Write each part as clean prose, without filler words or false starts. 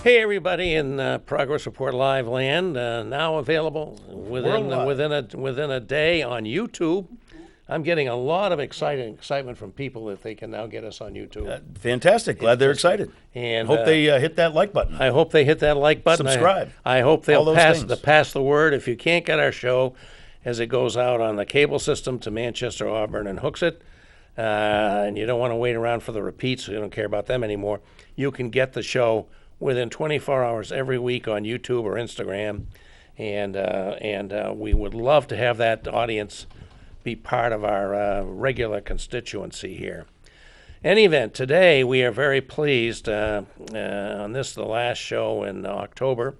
Hey everybody in Progress Report Live land, now available within a day on YouTube. I'm getting a lot of excitement from people that they can now get us on YouTube. Fantastic! Glad they're excited, and hope they hit that like button. I hope they hit that like button. Subscribe. I hope they'll All those pass the word. If you can't get our show as it goes out on the cable system to Manchester, Auburn, and Hooksett, and you don't want to wait around for the repeats, so you don't care about them anymore, you can get the show within 24 hours every week on YouTube or Instagram, and we would love to have that audience be part of our regular constituency here. In any event, today we are very pleased on this, the last show in October,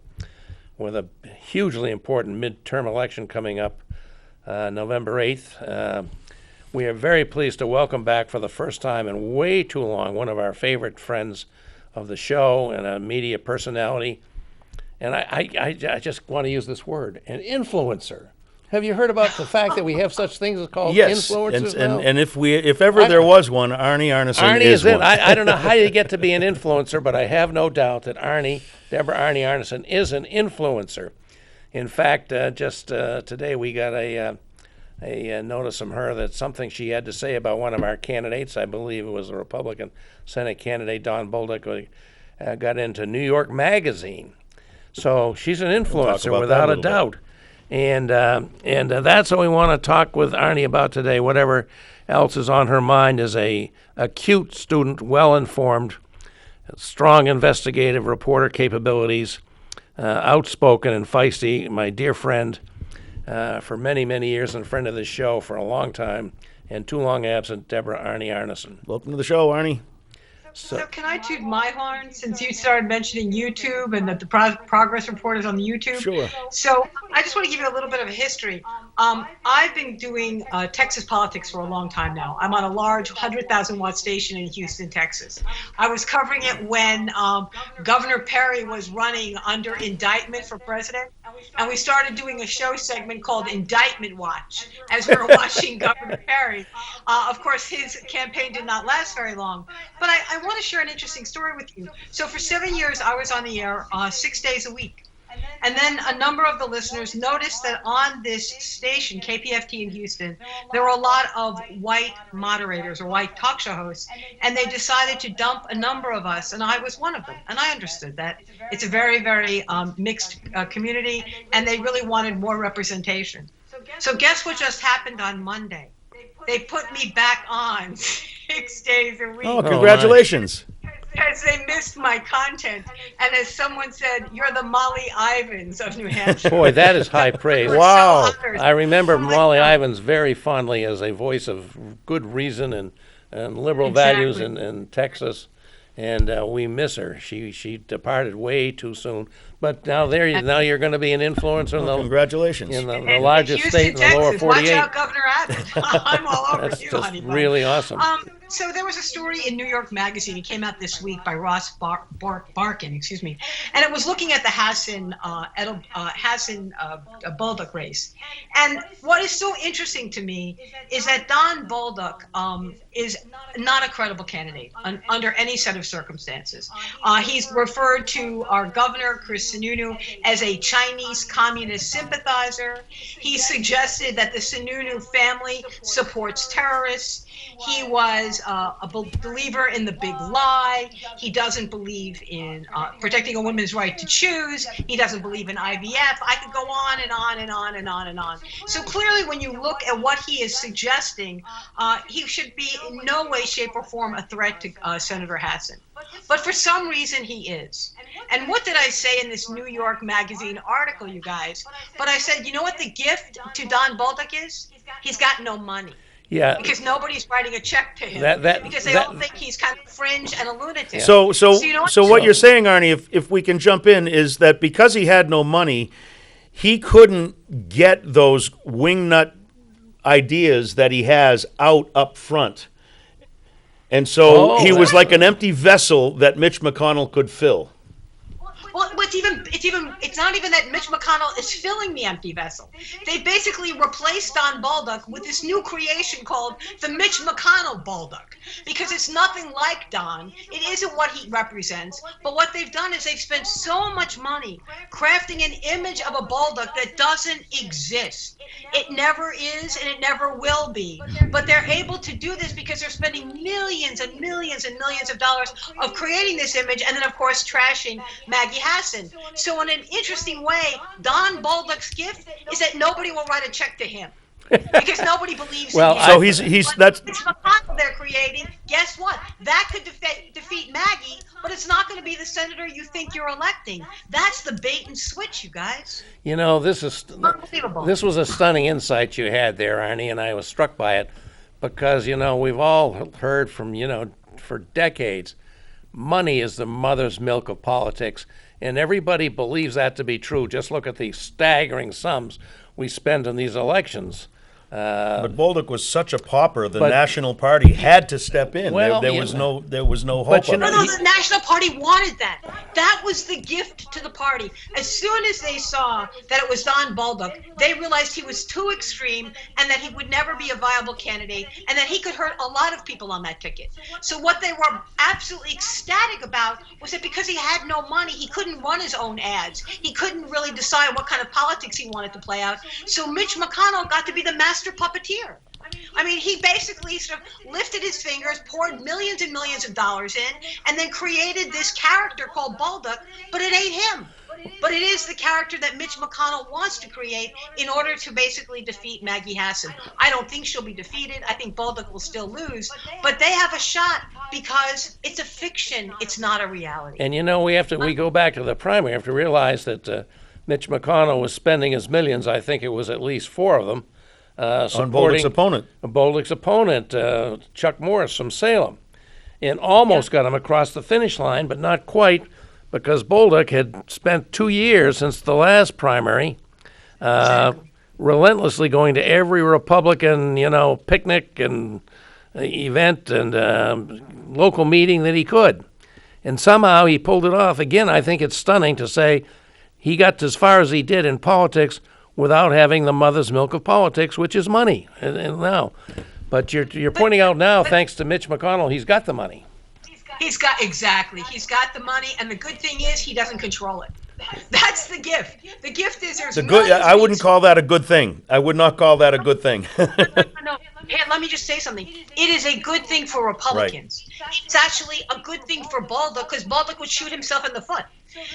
with a hugely important midterm election coming up November 8th. We are very pleased to welcome back for the first time in way too long one of our favorite friends of the show and a media personality. And I just want to use this word, an influencer. Have you heard about the fact that we have such things as called influencers now? And if ever there was one, Arnesen is it. one. I don't know how you get to be an influencer, but I have no doubt that Deborah Arnesen is an influencer. In fact, just today we got a notice from her that something she had to say about one of our candidates, I believe it was a Republican Senate candidate, Don Bolduc, got into New York Magazine. So she's an influencer without a doubt. And that's what we want to talk with Arnie about today. Whatever else is on her mind is a acute student, well-informed, strong investigative reporter capabilities, outspoken and feisty, my dear friend, for many, many years and friend of the show for a long time, and too long absent, Deborah Arnesen. Welcome to the show, Arnie. So can I toot my horn since you started mentioning YouTube and that the progress report is on the YouTube? Sure. So I just want to give you a little bit of a history. I've been doing Texas politics for a long time now. I'm on a large 100,000 watt station in Houston, Texas. I was covering it when Governor Perry was running under indictment for president. And we started doing a show segment called Indictment Watch as we were watching Governor Perry. Of course, his campaign did not last very long. But I want to share an interesting story with you. So for 7 years, I was on the air 6 days a week. And then a number of the listeners noticed that on this station, KPFT in Houston, there were a lot of white moderators or white talk show hosts, and they decided to dump a number of us, and I was one of them. And I understood that. It's a very, very mixed community, and they really wanted more representation. So guess what just happened on Monday? They put me back on 6 days a week. Oh, congratulations. Because they missed my content. And as someone said, you're the Molly Ivins of New Hampshire. Boy, that is high praise. Wow. So I remember Molly Ivins very fondly as a voice of good reason and liberal values in Texas. And we miss her. She departed way too soon. But now you're going to be an influencer congratulations. in the largest state in the lower 48. Watch out, Governor Abbott. I'm all over That's you, just honey. really awesome. So there was a story in New York Magazine. It came out this week by Ross Barkin, and it was looking at the Hassan Bolduc race. And what is so interesting to me is that Don Bolduc is not a credible candidate under any set of circumstances. He's referred to our governor, Chris Sununu, as a Chinese communist sympathizer. He suggested that the Sununu family supports terrorists. He was a believer in the big lie. He doesn't believe in protecting a woman's right to choose. He doesn't believe in IVF. I could go on and on and on and on and on. So clearly, when you look at what he is suggesting, he should be in no way, shape, or form a threat to Senator Hassan. But for some reason, he is. And what did I say in this New York Magazine article, you guys? But I said, you know what the gift to Don Bolduc is? He's got no money. Yeah. Because nobody's writing a check to him. Because they all think he's kind of fringe and a lunatic. So what you're saying, Arnie, if we can jump in, is that because he had no money, he couldn't get those wingnut ideas that he has out up front. And so he was like an empty vessel that Mitch McConnell could fill. Well, it's not even that Mitch McConnell is filling the empty vessel. They basically replaced Don Bolduc with this new creation called the Mitch McConnell Bolduc. because it's nothing like Don. It isn't what he represents. But what they've done is they've spent so much money crafting an image of a Baldock that doesn't exist. It never is and it never will be. But they're able to do this because they're spending millions and millions and millions of dollars of creating this image and then, of course, trashing Maggie Hassan. So in an interesting way, Don Baldock's gift is that nobody will write a check to him. Because nobody believes in him. So he's that's Mitch McConnell they're creating. Guess what? That could defeat Maggie, but it's not going to be the senator you think you're electing. That's the bait and switch, you guys. You know, this Unbelievable. was a stunning insight you had there, Arnie, and I was struck by it because, you know, we've all heard from, you know, for decades, money is the mother's milk of politics, and everybody believes that to be true. Just look at the staggering sums we spend on these elections. but Baldock was such a pauper, the National Party had to step in. Well, there was no hope. you know, No, the National Party wanted that. That was the gift to the party. As soon as they saw that it was Don Baldock, they realized he was too extreme and that he would never be a viable candidate and that he could hurt a lot of people on that ticket. So what they were absolutely ecstatic about was that because he had no money, he couldn't run his own ads. He couldn't really decide what kind of politics he wanted to play out. So Mitch McConnell got to be the master puppeteer. I mean, he basically sort of lifted his fingers, poured millions and millions of dollars in, and then created this character called Baldock, but it ain't him. But it is the character that Mitch McConnell wants to create in order to basically defeat Maggie Hassan. I don't think she'll be defeated. I think Baldock will still lose. But they have a shot because it's a fiction. It's not a reality. And, you know, we go back to the primary. We have to realize that Mitch McConnell was spending his millions. I think it was at least 4 of them. On Baldock's opponent. Baldock's opponent, Chuck Morris from Salem. And almost got him across the finish line, but not quite, because Baldock had spent 2 years since the last primary relentlessly going to every Republican, picnic and event and local meeting that he could. And somehow he pulled it off. Again, I think it's stunning to say he got as far as he did in politics without having the mother's milk of politics, which is money. And now, but you're pointing out now, thanks to Mitch McConnell, he's got the money. He's got the money, and the good thing is he doesn't control it. That's the gift. The gift is there's I wouldn't call that a good thing. I would not call that a good thing. No. Hey, let me just say something. It is a good thing for Republicans. Right. It's actually a good thing for Baldock because Baldock would shoot himself in the foot.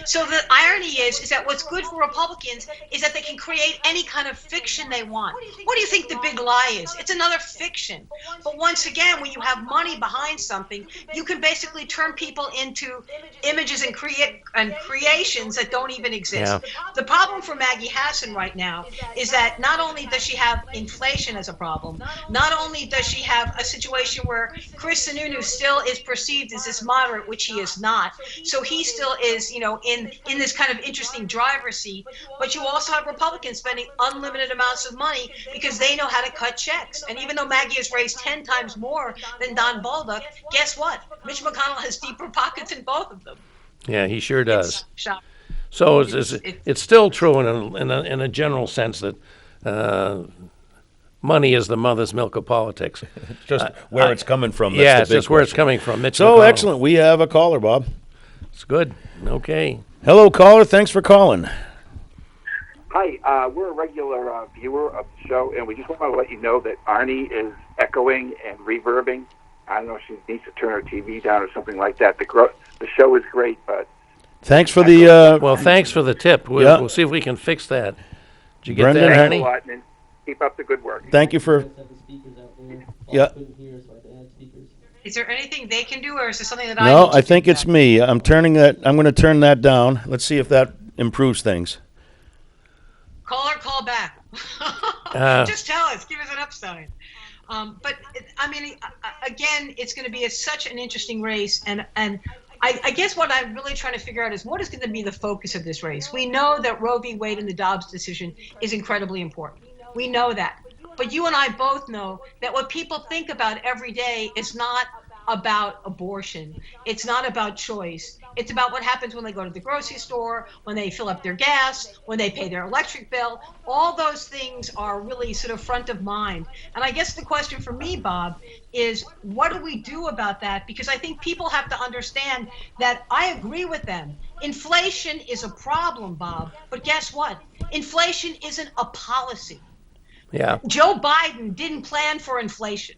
So the irony is that what's good for Republicans is that they can create any kind of fiction they want. What do you think the big lie is? It's another fiction. But once again, when you have money behind something, you can basically turn people into images and creations that don't even exist. Yeah. The problem for Maggie Hassan right now is that not only does she have inflation as a problem, not only does she have a situation where Chris Sununu still is perceived as this moderate, which he is not. So he still is, in this kind of interesting driver's seat, but you also have Republicans spending unlimited amounts of money because they know how to cut checks. And even though Maggie has raised 10 times more than Don Baldock, guess what? Mitch McConnell has deeper pockets in both of them. Yeah, he sure does. So it's still true in a general sense that money is the mother's milk of politics. Just where it's coming from. That's yeah, it's just where it's coming from. Mitch so McConnell. Excellent. We have a caller, Bob. It's good. Okay. Hello, caller. Thanks for calling. Hi. We're a regular viewer of the show, and we just want to let you know that Arnie is echoing and reverbing. I don't know if she needs to turn her TV down or something like that. The show is great, but... Thanks for the... well, thanks for the tip. We'll see if we can fix that. Did you get Brendan, that, Thanks Arnie? a lot, and keep up the good work. Thank you for... Yeah. is there anything they can do, or is there something that No, I I think it's me. I'm going to turn that down. Let's see if that improves things. Call or call back. Just tell us. Give us an upside. But again, it's going to be such an interesting race, and I guess what I'm really trying to figure out is what is going to be the focus of this race. We know that Roe v. Wade and the Dobbs decision is incredibly important. We know that. But you and I both know that what people think about every day is not about abortion. It's not about choice. It's about what happens when they go to the grocery store, when they fill up their gas, when they pay their electric bill. All those things are really sort of front of mind. And I guess the question for me, Bob, is what do we do about that? Because I think people have to understand that I agree with them. Inflation is a problem, Bob, but guess what? Inflation isn't a policy. Yeah. Joe Biden didn't plan for inflation.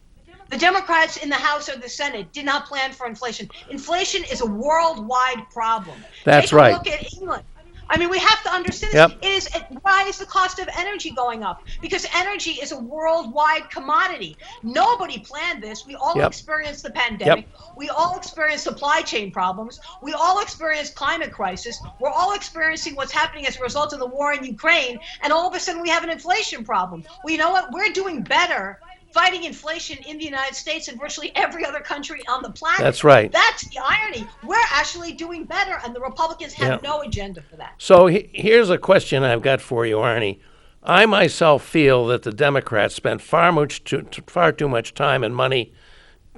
The Democrats in the House or the Senate did not plan for inflation. Inflation is a worldwide problem. That's right. Take a look at England. I mean, we have to understand Yep. this. Why is the cost of energy going up? Because energy is a worldwide commodity. Nobody planned this. We all Yep. experienced the pandemic. Yep. We all experienced supply chain problems. We all experienced climate crisis. We're all experiencing what's happening as a result of the war in Ukraine. And all of a sudden we have an inflation problem. Well, you know what? We're doing better fighting inflation in the United States and virtually every other country on the planet. That's right. That's the irony. We're actually doing better, and the Republicans have no agenda for that. So here's a question I've got for you, Arnie. I myself feel that the Democrats spent far too much time and money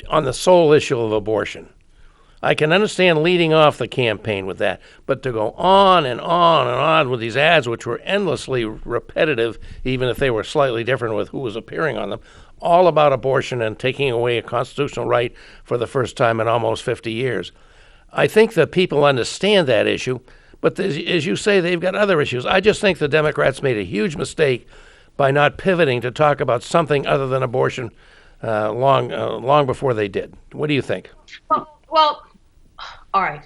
on the sole issue of abortion. I can understand leading off the campaign with that, but to go on and on and on with these ads, which were endlessly repetitive, even if they were slightly different with who was appearing on them, all about abortion and taking away a constitutional right for the first time in almost 50 years. I think that people understand that issue, but as you say, they've got other issues. I just think the Democrats made a huge mistake by not pivoting to talk about something other than abortion long before they did. What do you think? Well, all right.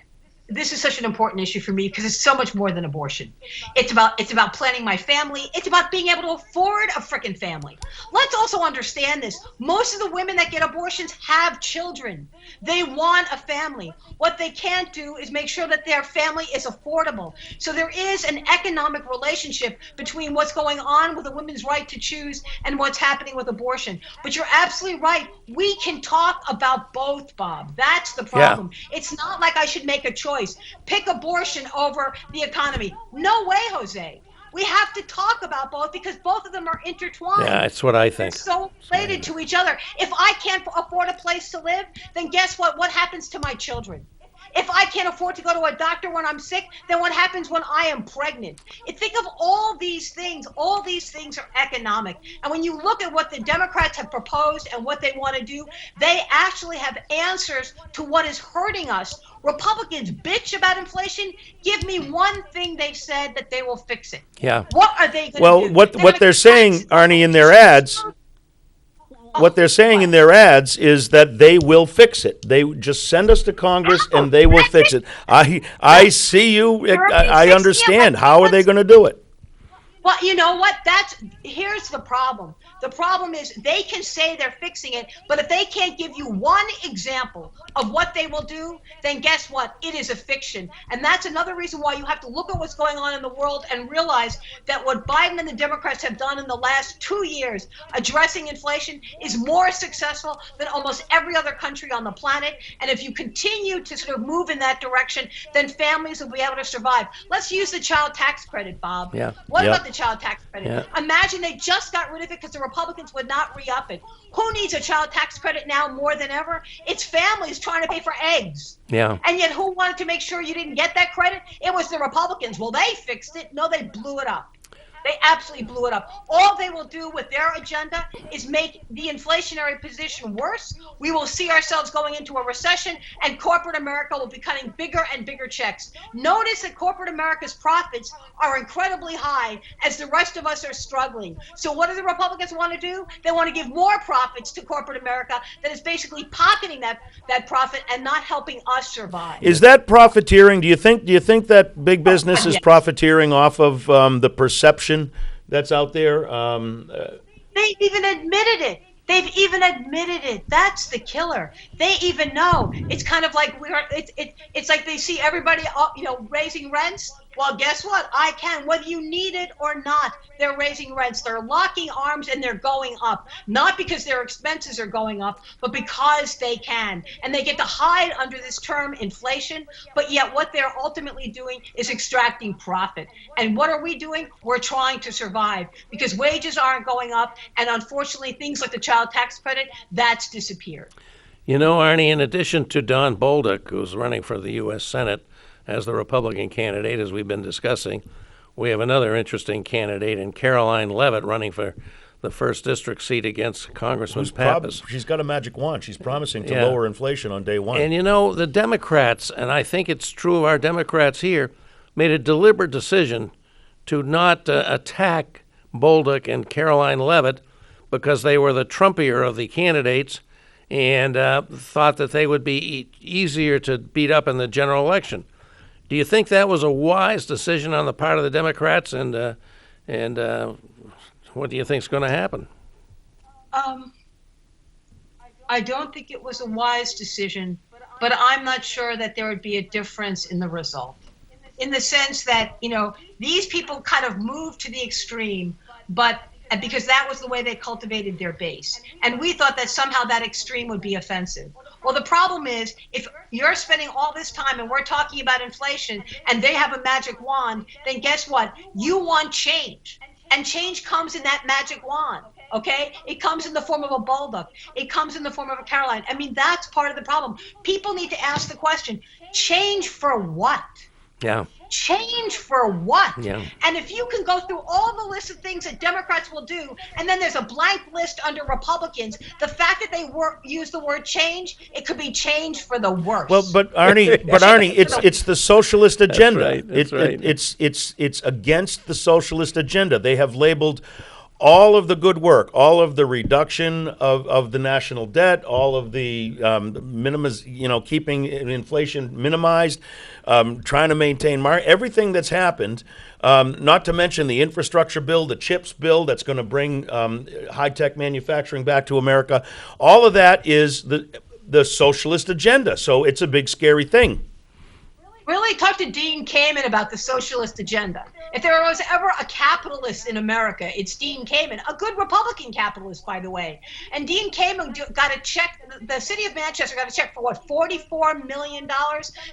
This is such an important issue for me because it's so much more than abortion. It's about planning my family. It's about being able to afford a frickin' family. Let's also understand this. Most of the women that get abortions have children. They want a family. What they can't do is make sure that their family is affordable. So there is an economic relationship between what's going on with a woman's right to choose and what's happening with abortion. But you're absolutely right. We can talk about both, Bob. That's the problem. Yeah. It's not like I should make a choice. Pick abortion over the economy. No way, Jose. We have to talk about both because both of them are intertwined. Yeah, that's what I think. They're so related to each other. If I can't afford a place to live, then guess what? What happens to my children? If I can't afford to go to a doctor when I'm sick, then what happens when I am pregnant? Think of all these things. All these things are economic. And when you look at what the Democrats have proposed and what they want to do, they actually have answers to what is hurting us. Republicans bitch about inflation. Give me one thing they've said that they will fix it. Yeah. What are they going to do? Well, what they're saying, Arnie, in their ads... What they're saying in their ads is that they will fix it. They just send us to Congress and they will fix it. I see you. I understand. How are they going to do it? Well, you know what? Here's the problem. The problem is they can say they're fixing it, but if they can't give you one example of what they will do, then guess what? It is a fiction. And that's another reason why you have to look at what's going on in the world and realize that what Biden and the Democrats have done in the last 2 years addressing inflation is more successful than almost every other country on the planet. And if you continue to sort of move in that direction, then families will be able to survive. Let's use the child tax credit, Bob. Yeah. What about the child tax credit? Yeah. Imagine they just got rid of it because the Republicans would not re-up it. Who needs a child tax credit now more than ever? It's families trying to pay for eggs. Yeah. And yet who wanted to make sure you didn't get that credit? It was the Republicans. Well, they fixed it. No, they blew it up. They absolutely blew it up. All they will do with their agenda is make the inflationary position worse. We will see ourselves going into a recession, and corporate America will be cutting bigger and bigger checks. Notice that corporate America's profits are incredibly high as the rest of us are struggling. So what do the Republicans want to do? They want to give more profits to corporate America that is basically pocketing that profit and not helping us survive. Is that profiteering? Do you think that big business is profiteering off of the perception that's out there? They've even admitted it. That's the killer. They even know. It's kind of like it's like they see everybody, raising rents. Well, guess what? I can. Whether you need it or not, they're raising rents. They're locking arms and they're going up. Not because their expenses are going up, but because they can. And they get to hide under this term inflation, but yet what they're ultimately doing is extracting profit. And what are we doing? We're trying to survive because wages aren't going up. And unfortunately, things like the child tax credit, that's disappeared. You know, Arnie, in addition to Don Bolduc, who's running for the U.S. Senate as the Republican candidate, as we've been discussing, we have another interesting candidate in Caroline Leavitt running for the 1st District seat against Congressman Pappas. She's got a magic wand. She's promising to Yeah. lower inflation on day one. And you know, the Democrats, and I think it's true of our Democrats here, made a deliberate decision to not attack Bolduc and Caroline Leavitt because they were the Trumpier of the candidates and thought that they would be easier to beat up in the general election. Do you think that was a wise decision on the part of the Democrats? And what do you think is going to happen? I don't think it was a wise decision, but I'm not sure that there would be a difference in the result. In the sense that, you know, these people kind of moved to the extreme, but because that was the way they cultivated their base. And we thought that somehow that extreme would be offensive. Well, the problem is, if you're spending all this time and we're talking about inflation and they have a magic wand, then guess what? You want change. And change comes in that magic wand. Okay? It comes in the form of a Bolduc. It comes in the form of a Caroline. I mean, that's part of the problem. People need to ask the question, change for what? Yeah. Change for what? Yeah. And if you can go through all the list of things that Democrats will do, and then there's a blank list under Republicans, the fact that they use the word change, it could be change for the worse. Well, but Arnie, it's the socialist agenda. That's right. It's against the socialist agenda. They have labeled all of the good work, all of the reduction of the national debt, all of the keeping inflation minimized, trying to maintain everything that's happened, not to mention the infrastructure bill, the CHIPS bill that's going to bring high-tech manufacturing back to America. All of that is the socialist agenda. So it's a big, scary thing. Really talk to Dean Kamen about the socialist agenda. If there was ever a capitalist in America, it's Dean Kamen, a good Republican capitalist, by the way. And Dean Kamen got a check, the city of Manchester got a check for what, $44 million,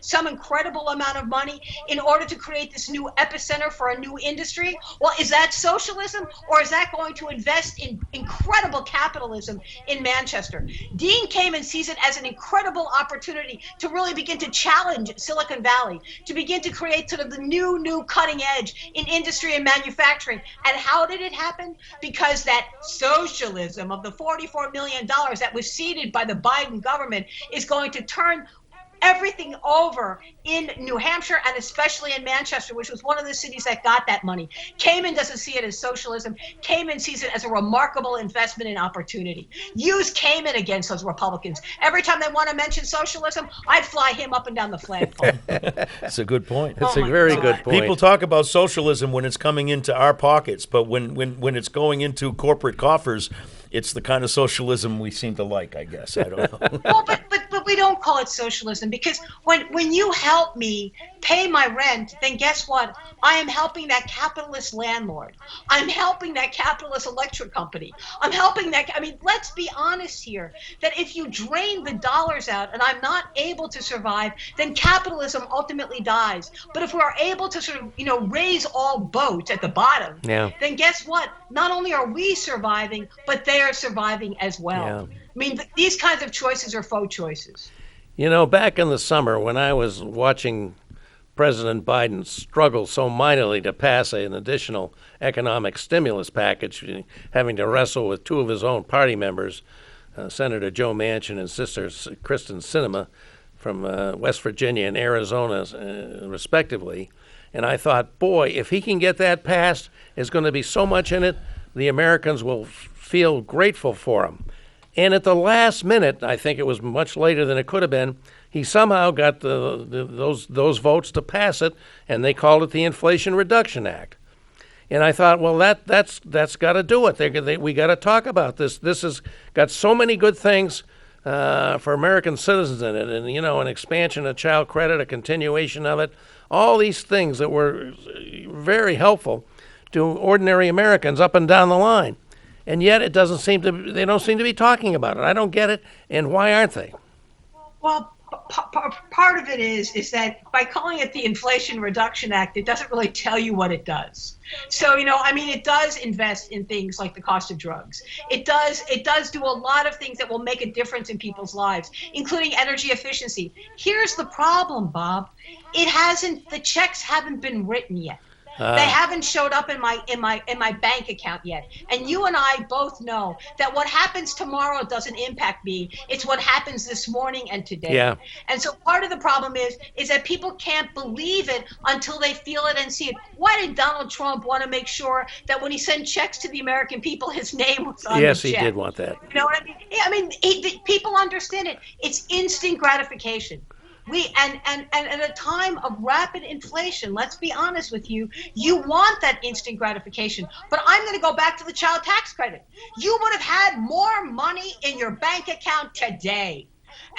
some incredible amount of money in order to create this new epicenter for a new industry. Well, is that socialism, or is that going to invest in incredible capitalism in Manchester? Dean Kamen sees it as an incredible opportunity to really begin to challenge Silicon Valley, to begin to create sort of the new cutting edge in industry and manufacturing. And how did it happen? Because that socialism of the $44 million that was seeded by the Biden government is going to turn everything over in New Hampshire and especially in Manchester, which was one of the cities that got that money. Kamen doesn't see it as socialism. Kamen sees it as a remarkable investment in opportunity. Use Kamen against those Republicans. Every time they want to mention socialism, I'd fly him up and down the flagpole. That's a good point. That's a very good point. People talk about socialism when it's coming into our pockets, but when it's going into corporate coffers, it's the kind of socialism we seem to like, I guess. I don't know. Well, but we don't call it socialism, because when you help me pay my rent, then guess what? I am helping that capitalist landlord. I'm helping that capitalist electric company. I'm helping that. I mean, let's be honest here, that if you drain the dollars out and I'm not able to survive, then capitalism ultimately dies. But if we're able to sort of, raise all boats at the bottom, then guess what? Not only are we surviving, but they are surviving as well. Yeah. I mean, these kinds of choices are faux choices. You know, back in the summer when I was watching President Biden struggle so mightily to pass an additional economic stimulus package, having to wrestle with two of his own party members, Senator Joe Manchin and Sister Kristen Sinema from West Virginia and Arizona, respectively. And I thought, boy, if he can get that passed, there's going to be so much in it, the Americans will feel grateful for him. And at the last minute, I think it was much later than it could have been, he somehow got those votes to pass it, and they called it the Inflation Reduction Act. And I thought, well, that's got to do it. We got to talk about this. This has got so many good things for American citizens in it, and an expansion of child credit, a continuation of it, all these things that were very helpful to ordinary Americans up and down the line. And yet they don't seem to be talking about it. I don't get it. And why aren't they? Well, part of it is that by calling it the Inflation Reduction Act, it doesn't really tell you what it does. So, it does invest in things like the cost of drugs. It does do a lot of things that will make a difference in people's lives, including energy efficiency. Here's the problem, Bob. The checks haven't been written yet. They haven't showed up in my bank account yet. And you and I both know that what happens tomorrow doesn't impact me. It's what happens this morning and today. Yeah. And so part of the problem is that people can't believe it until they feel it and see it. Why did Donald Trump want to make sure that when he sent checks to the American people, his name was on the check? Yes, he did want that. You know what I mean? People understand it. It's instant gratification. And at a time of rapid inflation, let's be honest with you, you want that instant gratification. But I'm going to go back to the child tax credit. You would have had more money in your bank account today.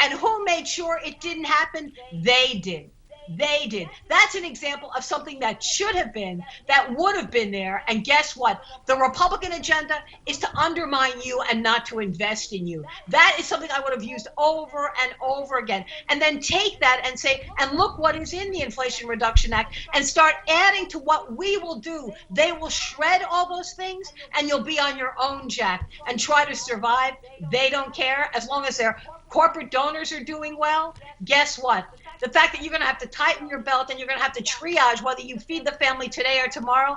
And who made sure it didn't happen? They did. They did. That's an example of something that should have been, that would have been there. And guess what? The Republican agenda is to undermine you and not to invest in you. That is something I would have used over and over again. And then take that and say, and look what is in the Inflation Reduction Act, and start adding to what we will do. They will shred all those things, and you'll be on your own, Jack, and try to survive. They don't care. As long as their corporate donors are doing well, guess what? The fact that you're going to have to tighten your belt and you're going to have to triage whether you feed the family today or tomorrow,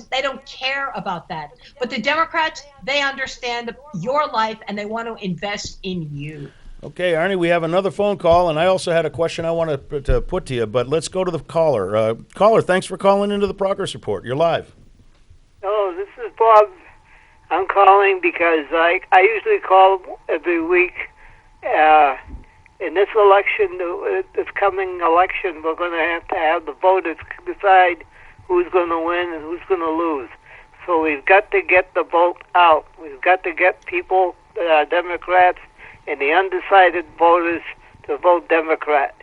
they don't care about that. But the Democrats, they understand your life and they want to invest in you. Okay, Arnie, we have another phone call, and I also had a question I wanted to put to you, but let's go to the caller. Caller, thanks for calling into the Progress Report. You're live. Oh, this is Bob. I'm calling because I usually call every week. In this election, this coming election, we're going to have the voters decide who's going to win and who's going to lose. So we've got to get the vote out. We've got to get people that are Democrats and the undecided voters to vote Democrat.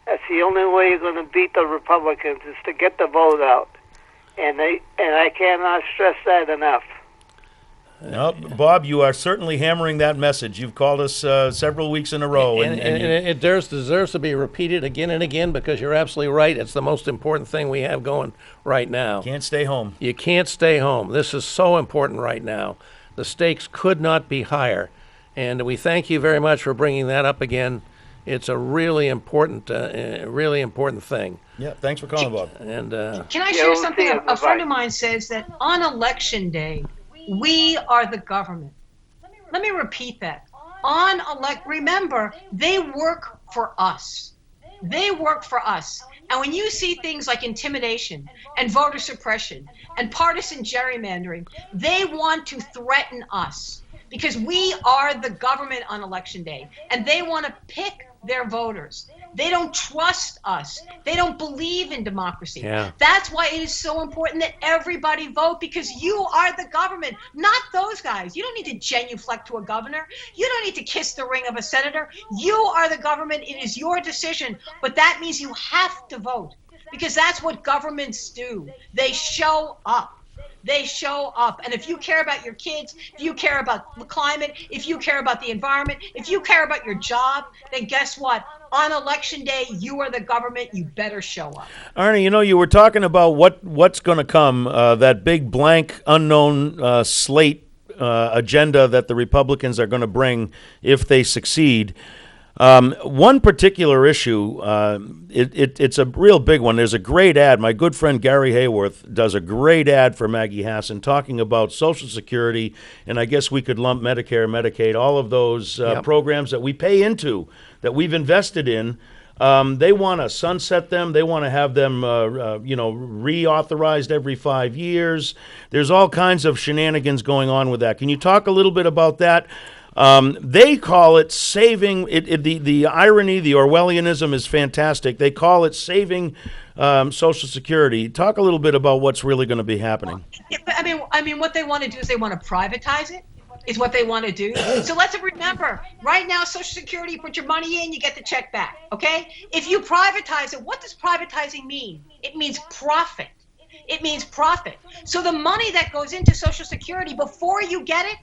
That's the only way you're going to beat the Republicans, is to get the vote out. And I cannot stress that enough. No, Bob, you are certainly hammering that message. You've called us several weeks in a row. And it deserves to be repeated again and again, because you're absolutely right. It's the most important thing we have going right now. Can't stay home. You can't stay home. This is so important right now. The stakes could not be higher. And we thank you very much for bringing that up again. It's a really important thing. Yeah, thanks for calling, Bob. And can I share something? A friend of mine says that on Election Day, we are the government. Let me repeat that. Remember, they work for us. They work for us. And when you see things like intimidation and voter suppression and partisan gerrymandering, they want to threaten us, because we are the government on Election Day, and they want to pick their voters. They don't trust us. They don't believe in democracy. Yeah. That's why it is so important that everybody vote, because you are the government, not those guys. You don't need to genuflect to a governor. You don't need to kiss the ring of a senator. You are the government. It is your decision. But that means you have to vote, because that's what governments do. They show up. They show up. And if you care about your kids, if you care about the climate, if you care about the environment, if you care about your job, then guess what? On Election Day, you are the government. You better show up. Arnie, you were talking about what's going to come, that big blank, unknown slate agenda that the Republicans are going to bring if they succeed. One particular issue, it's a real big one. There's a great ad. My good friend Gary Hayworth does a great ad for Maggie Hassan talking about Social Security, and I guess we could lump Medicare, Medicaid, all of those programs that we pay into, that we've invested in. They want to sunset them. They want to have them, reauthorized every 5 years. There's all kinds of shenanigans going on with that. Can you talk a little bit about that? They call it saving. The irony, the Orwellianism is fantastic. They call it saving Social Security. Talk a little bit about what's really going to be happening. I mean, what they want to do is they want to privatize it. Is what they want to do. So let's remember, right now, Social Security, you put your money in, you get the check back. Okay? If you privatize it, what does privatizing mean? It means profit. It means profit. So the money that goes into Social Security, before you get it,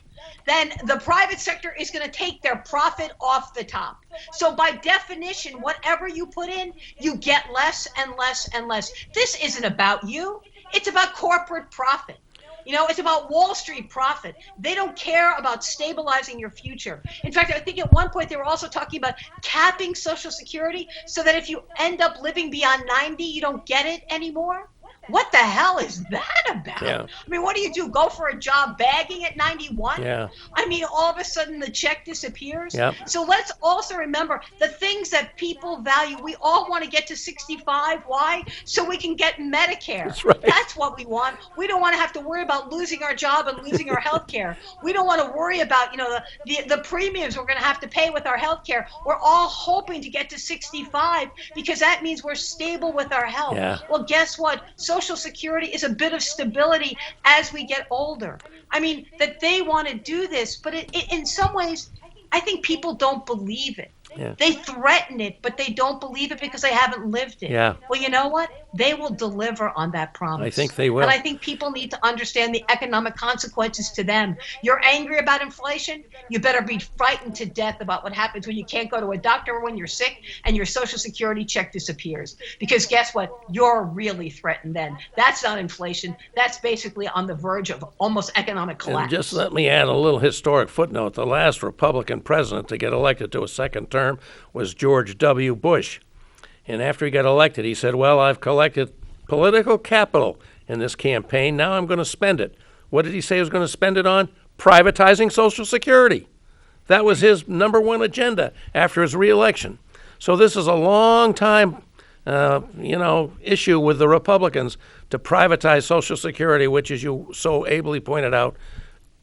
then the private sector is going to take their profit off the top. So by definition, whatever you put in, you get less and less and less. This isn't about you. It's about corporate profit. You know, it's about Wall Street profit. They don't care about stabilizing your future. In fact, I think at one point they were also talking about capping Social Security so that if you end up living beyond 90, you don't get it anymore. What the hell is that about? Yeah. I mean, what do you do? Go for a job bagging at 91? Yeah. I mean, all of a sudden the check disappears. Yep. So let's also remember the things that people value. We all want to get to 65. Why? So we can get Medicare. That's right. That's what we want. We don't want to have to worry about losing our job and losing our health care. We don't want to worry about, the premiums we're going to have to pay with our health care. We're all hoping to get to 65 because that means we're stable with our health. Yeah. Well, guess what? Social Security is a bit of stability as we get older. I mean, that they want to do this, but in some ways, I think people don't believe it. Yeah. They threaten it, but they don't believe it because they haven't lived it. Yeah. Well, you know what? They will deliver on that promise. I think they will. And I think people need to understand the economic consequences to them. You're angry about inflation? You better be frightened to death about what happens when you can't go to a doctor or when you're sick and your Social Security check disappears. Because guess what? You're really threatened then. That's not inflation. That's basically on the verge of almost economic collapse. And just let me add a little historic footnote. The last Republican president to get elected to a second term was George W. Bush. And after he got elected, he said, well, I've collected political capital in this campaign. Now I'm going to spend it. What did he say he was going to spend it on? Privatizing Social Security. That was his number one agenda after his reelection. So this is a long time, issue with the Republicans to privatize Social Security, which, as you so ably pointed out,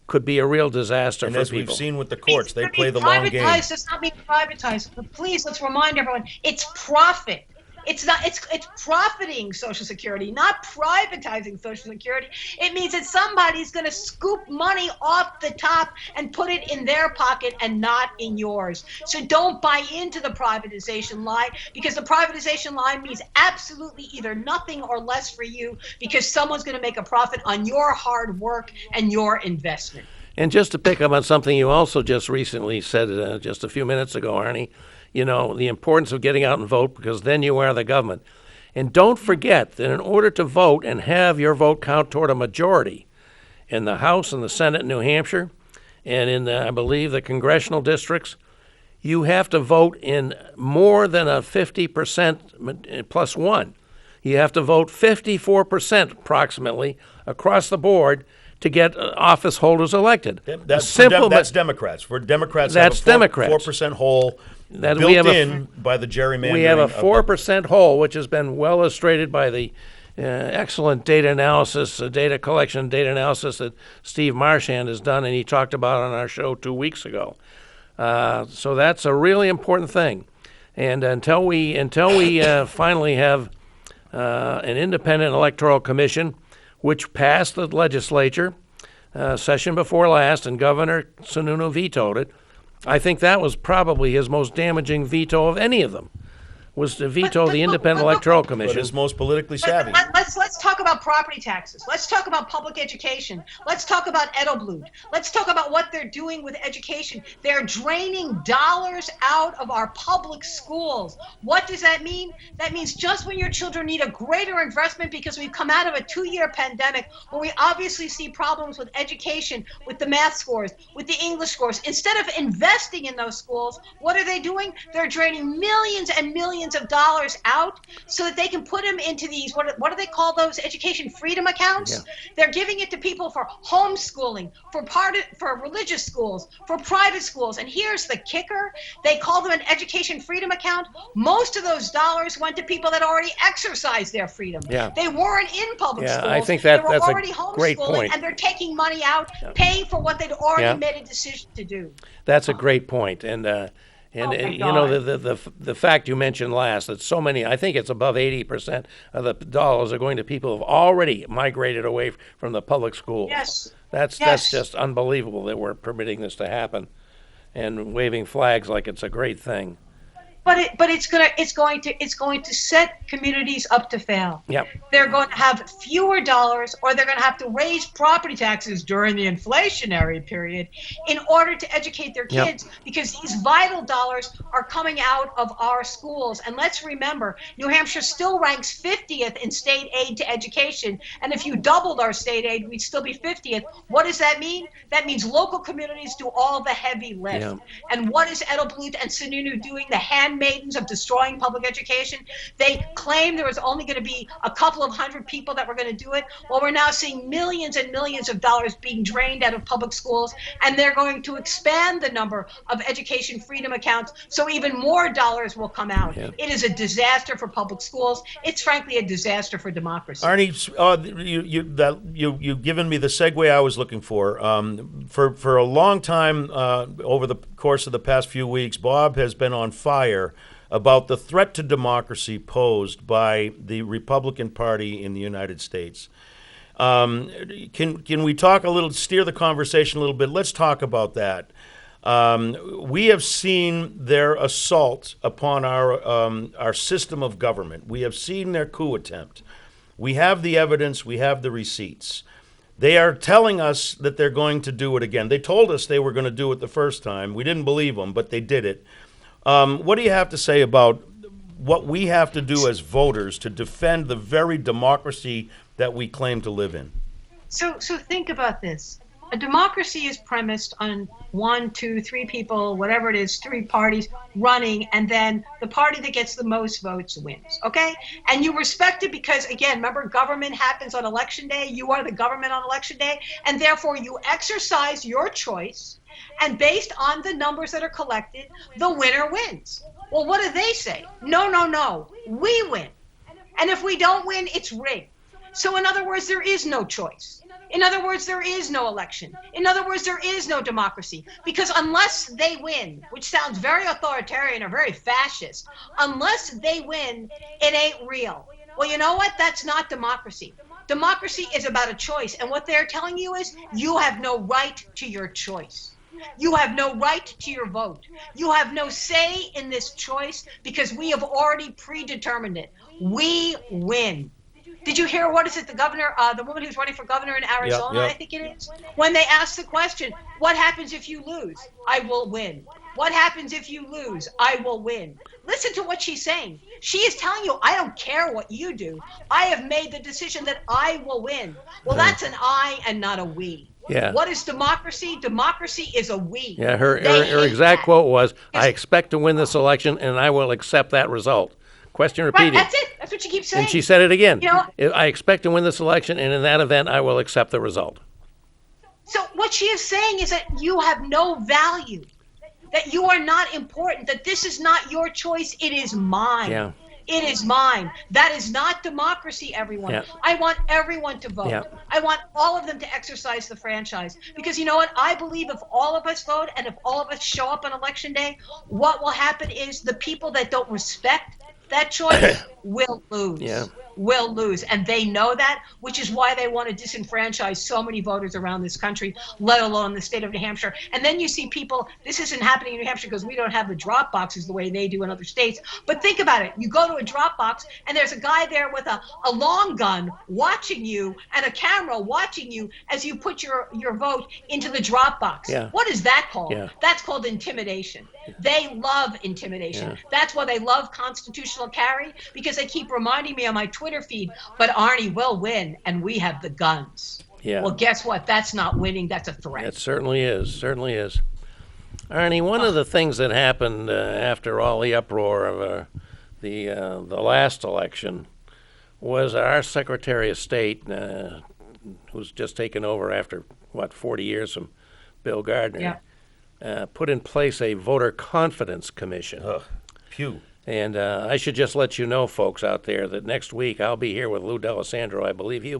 could be a real disaster And for as people. we've seen with the courts, they play the long game. Privatized does not mean privatized. But please, let's remind everyone, it's profit. It's not. It's profiting Social Security, not privatizing Social Security. It means that somebody's going to scoop money off the top and put it in their pocket and not in yours. So don't buy into the privatization lie, because the privatization lie means absolutely either nothing or less for you, because someone's going to make a profit on your hard work and your investment. And just to pick up on something you also just recently said just a few minutes ago, Arnie, the importance of getting out and vote, because then you are the government. And don't forget that in order to vote and have your vote count toward a majority in the House and the Senate in New Hampshire and in, I believe, the congressional districts, you have to vote in more than a 50% plus one. You have to vote 54% approximately across the board to get office holders elected. That's Democrats. For Democrats, that's have a Democrats. 4% hole That built we have in by the gerrymandering. We have a 4% hole, which has been well illustrated by the excellent data analysis, data collection, data analysis that Steve Marchand has done, and he talked about on our show 2 weeks ago. So that's a really important thing. And until we finally have an independent electoral commission, which passed the legislature session before last, and Governor Sununu vetoed it. I think that was probably his most damaging veto of any of them, was to veto the Independent Electoral Commission. But his most politically savvy. Let's talk about property taxes. Let's talk about public education. Let's talk about Edelblut. Let's talk about what they're doing with education. They're draining dollars out of our public schools. What does that mean? That means just when your children need a greater investment, because we've come out of a 2-year pandemic where we obviously see problems with education, with the math scores, with the English scores. Instead of investing in those schools, what are they doing? They're draining millions and millions of dollars out so that they can put them into these, what do they call those, education freedom accounts? Yeah. They're giving it to people for homeschooling, for religious schools, for private schools. And here's the kicker. They call them an education freedom account. Most of those dollars went to people that already exercised their freedom. Yeah. They weren't in public schools. I think that's already a great point. And they're taking money out, paying for what they'd already made a decision to do. That's a great point. And the fact you mentioned last, that so many, I think it's above 80% of the dollars are going to people who have already migrated away from the public schools. Yes. That's just unbelievable that we're permitting this to happen and waving flags like it's a great thing. But it's going to set communities up to fail. Yep. They're going to have fewer dollars, or they're going to have to raise property taxes during the inflationary period in order to educate their kids, because these vital dollars are coming out of our schools. And let's remember, New Hampshire still ranks 50th in state aid to education. And if you doubled our state aid, we'd still be 50th. What does that mean? That means local communities do all the heavy lift. Yeah. And what is Edelblut and Sununu doing? The handmaidens of destroying public education. They claimed there was only going to be a couple of hundred people that were going to do it. Well, we're now seeing millions and millions of dollars being drained out of public schools, and they're going to expand the number of education freedom accounts, so even more dollars will come out. Yeah. It is a disaster for public schools. It's frankly a disaster for democracy. Arnie, you've given me the segue I was looking for. For a long time, over the course of the past few weeks, Bob has been on fire about the threat to democracy posed by the Republican Party in the United States. Can we talk a little, steer the conversation a little bit? Let's talk about that. We have seen their assault upon our system of government. We have seen their coup attempt. We have the evidence. We have the receipts. They are telling us that they're going to do it again. They told us they were going to do it the first time. We didn't believe them, but they did it. What do you have to say about what we have to do as voters to defend the very democracy that we claim to live in? So think about this. A democracy is premised on 1, 2, 3 people, whatever it is, 3 parties running, and then the party that gets the most votes wins, okay? And you respect it because, again, remember, government happens on election day. You are the government on election day, and therefore you exercise your choice, and based on the numbers that are collected, the winner wins. Well, what do they say? No, we win. And if we don't win, it's rigged. So in other words, there is no choice. In other words, there is no election. In other words, there is no democracy. Because unless they win, which sounds very authoritarian or very fascist, unless they win, it ain't real. Well, you know what? That's not democracy. Democracy is about a choice. And what they're telling you is you have no right to your choice. You have no right to your vote. You have no say in this choice because we have already predetermined it. We win. Did you hear, what is it, the governor, the woman who's running for governor in Arizona, Yep. I think it is? When they asked the question, what happens if you lose? I will win. What happens if you lose? I will win. Listen to what she's saying. She is telling you, I don't care what you do. I have made the decision that I will win. Well, that's an I and not a we. Yeah. What is democracy? Democracy is a we. Yeah, her exact quote was, I expect to win this election and I will accept that result. Question Right, repeated. that's it. That's what she keeps saying. And she said it again. You know, I expect to win this election, and in that event, I will accept the result. so what she is saying is that you have no value, that you are not important, that this is not your choice, it is mine. Yeah. It is mine. That is not democracy, everyone. Yeah. I want everyone to vote. Yeah. I want all of them to exercise the franchise. Because you know what? I believe if all of us vote and if all of us show up on election day, what will happen is the people that don't respect that choice will lose. Yeah. Will lose. And they know that, which is why they want to disenfranchise so many voters around this country, let alone the state of New Hampshire. And then you see people, this isn't happening in New Hampshire because we don't have the drop boxes the way they do in other states. But think about it. You go to a drop box and there's a guy there with a long gun watching you and a camera watching you as you put your vote into the drop box. Yeah. What is that called? Yeah. That's called intimidation. They love intimidation. Yeah. That's why they love constitutional carry, because they keep reminding me on my Twitter feed, but Arnie will win and we have the guns. Yeah. Well, guess what? That's not winning. That's a threat. It certainly is. Certainly is. Arnie, one of the things that happened after all the uproar of the last election was our Secretary of State, who's just taken over after, 40 years from Bill Gardner, put in place a voter confidence commission. Phew. And I should just let you know, folks out there, that next week I'll be here with Lou D'Alessandro. I believe he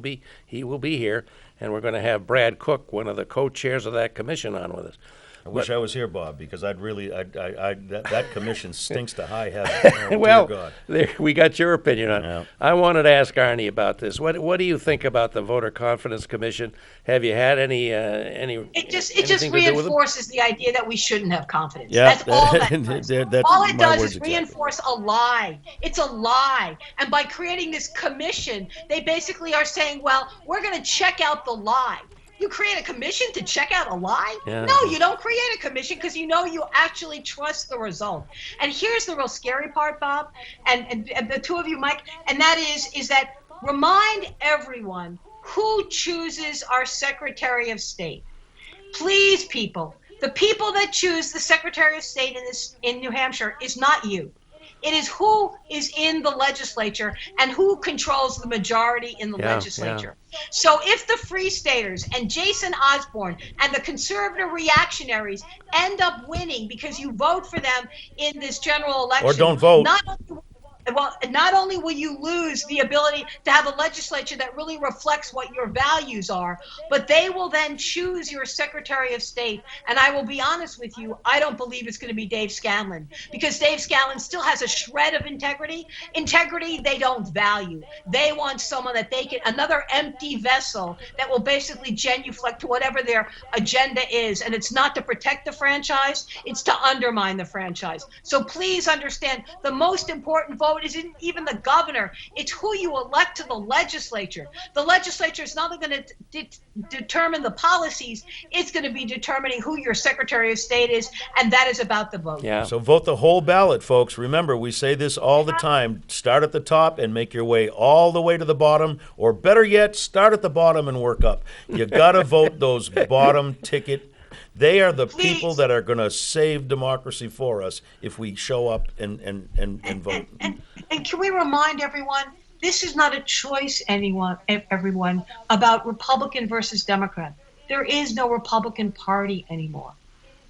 will be here, and we're going to have Brad Cook, one of the co-chairs of that commission, on with us. I wish I was here, Bob, because that commission stinks to high heaven. Oh, Well, dear God. we got your opinion on it. Yeah. I wanted to ask Arnie about this. What do you think about the Voter Confidence Commission? Have you had any It just anything to do with it? reinforces the idea that we shouldn't have confidence. Yeah, That's all that does. that's All it my does words is exactly. reinforce a lie. It's a lie. And by creating this commission, they basically are saying, well, we're going to check out the lie. You create a commission to check out a lie? Yeah. No, you don't create a commission because you know you actually trust the result. And here's the real scary part, Bob, and the two of you, Mike, and that is that remind everyone who chooses our Secretary of State. Please, people, the people that choose the Secretary of State in New Hampshire is not you. It is who is in the legislature and who controls the majority in the legislature. So if the Free Staters and Jason Osborne and the conservative reactionaries end up winning because you vote for them in this general election, Or don't vote. Not only will you lose the ability to have a legislature that really reflects what your values are, but they will then choose your Secretary of State. And I will be honest with you, I don't believe it's going to be Dave Scanlon, because Dave Scanlon still has a shred of integrity. Integrity they don't value. They want someone that they can, another empty vessel that will basically genuflect to whatever their agenda is. And it's not to protect the franchise, it's to undermine the franchise. So please understand, the most important vote isn't even the governor. It's who you elect to the legislature. The legislature is not going to determine the policies. It's going to be determining who your Secretary of State is, and that is about the vote. Yeah. So vote the whole ballot, folks. Remember, we say this all the time. Start at the top and make your way all the way to the bottom, or better yet, start at the bottom and work up. You got to vote those bottom ticket. They are the people that are going to save democracy for us if we show up and vote. And can we remind everyone, this is not a choice, everyone, about Republican versus Democrat. There is no Republican Party anymore.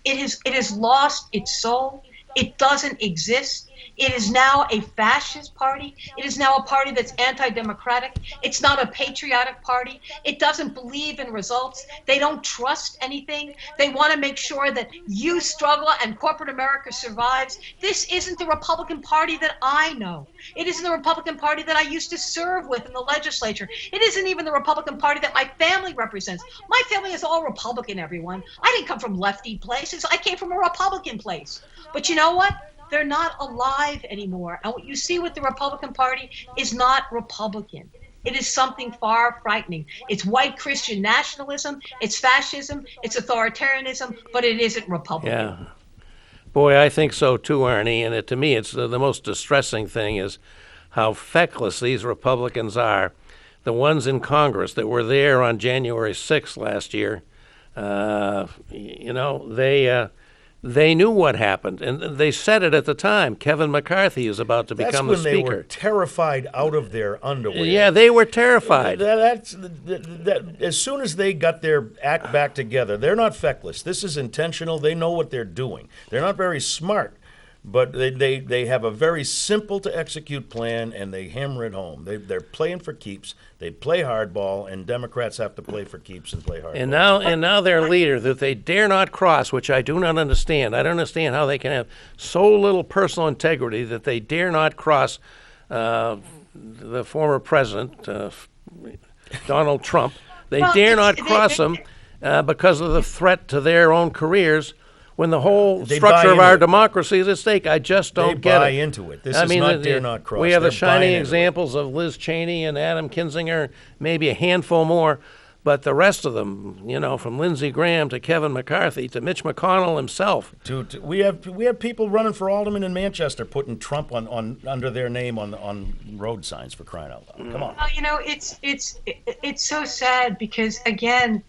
It has lost its soul. It doesn't exist. It is now a fascist party. It is now a party that's anti-democratic. It's not a patriotic party. It doesn't believe in results. They don't trust anything. They want to make sure that you struggle and corporate America survives. This isn't the Republican Party that I know. It isn't the Republican Party that I used to serve with in the legislature. It isn't even the Republican Party that my family represents. My family is all Republican, everyone. I didn't come from lefty places. I came from a Republican place. But you know what? They're not alive anymore. And what you see with the Republican Party is not Republican. It is something far frightening. It's white Christian nationalism, it's fascism, it's authoritarianism, but it isn't Republican. Yeah. Boy, I think so too, Arnie. And to me, it's the most distressing thing is how feckless these Republicans are. The ones in Congress that were there on January 6th last year, they knew what happened, and they said it at the time. Kevin McCarthy is about to become the That's when Speaker. they were terrified out of their underwear. Yeah, they were terrified. As soon as they got their act back together, they're not feckless. This is intentional. They know what they're doing. They're not very smart, but they have a very simple to execute plan, and they hammer it home. They're playing for keeps. They play hardball, and Democrats have to play for keeps and play hardball. And now their leader that they dare not cross, which I do not understand. I don't understand how they can have so little personal integrity that they dare not cross the former president, Donald Trump. They dare not cross him because of the threat to their own careers. When the whole structure of our democracy is at stake, I just don't get it. They buy into it. This is not dare not cross. We have the They're shining buying into it. examples of Liz Cheney and Adam Kinzinger, maybe a handful more, but the rest of them, from Lindsey Graham to Kevin McCarthy to Mitch McConnell himself. We have people running for alderman in Manchester putting Trump on under their name on road signs, for crying out loud. Come on. Well, it's so sad because, again,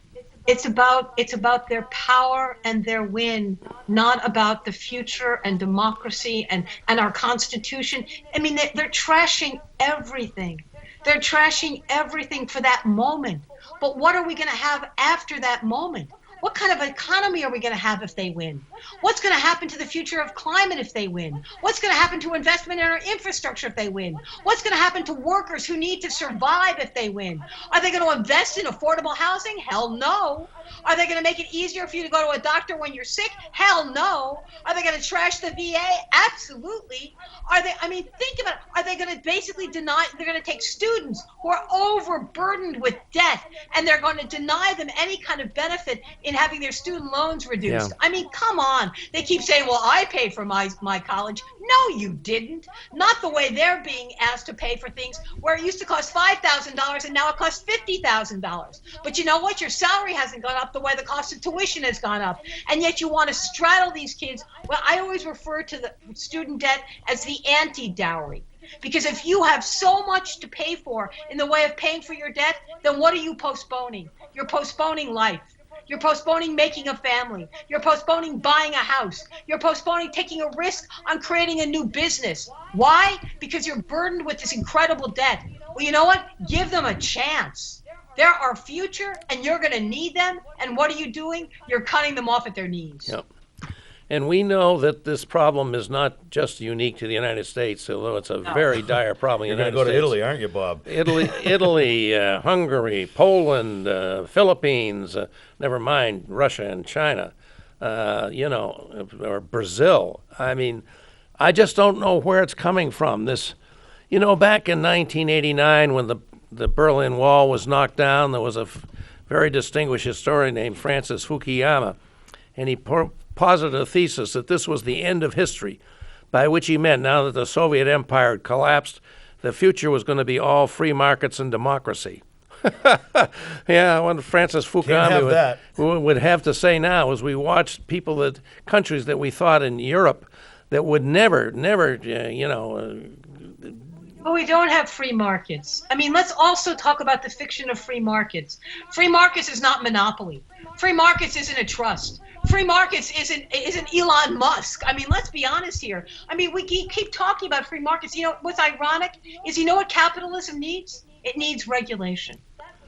it's about their power and their win, not about the future and democracy and our Constitution. I mean, they're trashing everything. They're trashing everything for that moment. But what are we going to have after that moment? What kind of economy are we going to have if they win? What's going to happen to the future of climate if they win? What's going to happen to investment in our infrastructure if they win? What's going to happen to workers who need to survive if they win? Are they going to invest in affordable housing? Hell no. Are they going to make it easier for you to go to a doctor when you're sick? Hell no. Are they going to trash the VA? Absolutely. Think about it. Are they going to basically they're going to take students who are overburdened with debt and they're going to deny them any kind of benefit in having their student loans reduced? Yeah. Come on. They keep saying, well, I paid for my college. No, you didn't. Not the way they're being asked to pay for things where it used to cost $5,000 and now it costs $50,000. But you know what? Your salary hasn't gone up the way the cost of tuition has gone up. And yet you want to straddle these kids. Well, I always refer to the student debt as the anti-dowry. Because if you have so much to pay for in the way of paying for your debt, then what are you postponing? You're postponing life. You're postponing making a family. You're postponing buying a house. You're postponing taking a risk on creating a new business. Why? Because you're burdened with this incredible debt. Well, you know what? Give them a chance. They're our future, and you're going to need them. And what are you doing? You're cutting them off at their knees. Yep. And we know that this problem is not just unique to the United States, although it's a very dire problem. You're going to go to Italy, aren't you, Bob? Italy, Hungary, Poland, Philippines, never mind Russia and China, or Brazil. I just don't know where it's coming from. This, back in 1989 when the Berlin Wall was knocked down, there was a very distinguished historian named Francis Fukuyama, and he posited a thesis that this was the end of history, by which he meant now that the Soviet Empire had collapsed, the future was going to be all free markets and democracy. Yeah, what Francis Fukuyama would have to say now is we watched countries that we thought in Europe that would never, But we don't have free markets. Let's also talk about the fiction of free markets. Free markets is not monopoly. Free markets isn't a trust. Free markets isn't Elon Musk. Let's be honest here. We keep talking about free markets. What's ironic is, what capitalism needs? It needs regulation.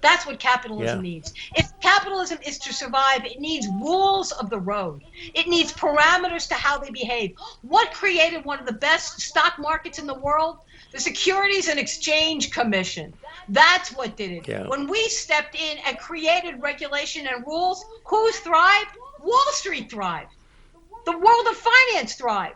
That's what capitalism needs. If capitalism is to survive, it needs rules of the road. It needs parameters to how they behave. What created one of the best stock markets in the world? The Securities and Exchange Commission. That's what did it. Yeah. When we stepped in and created regulation and rules, who's thrived? Wall Street thrived. The world of finance thrived.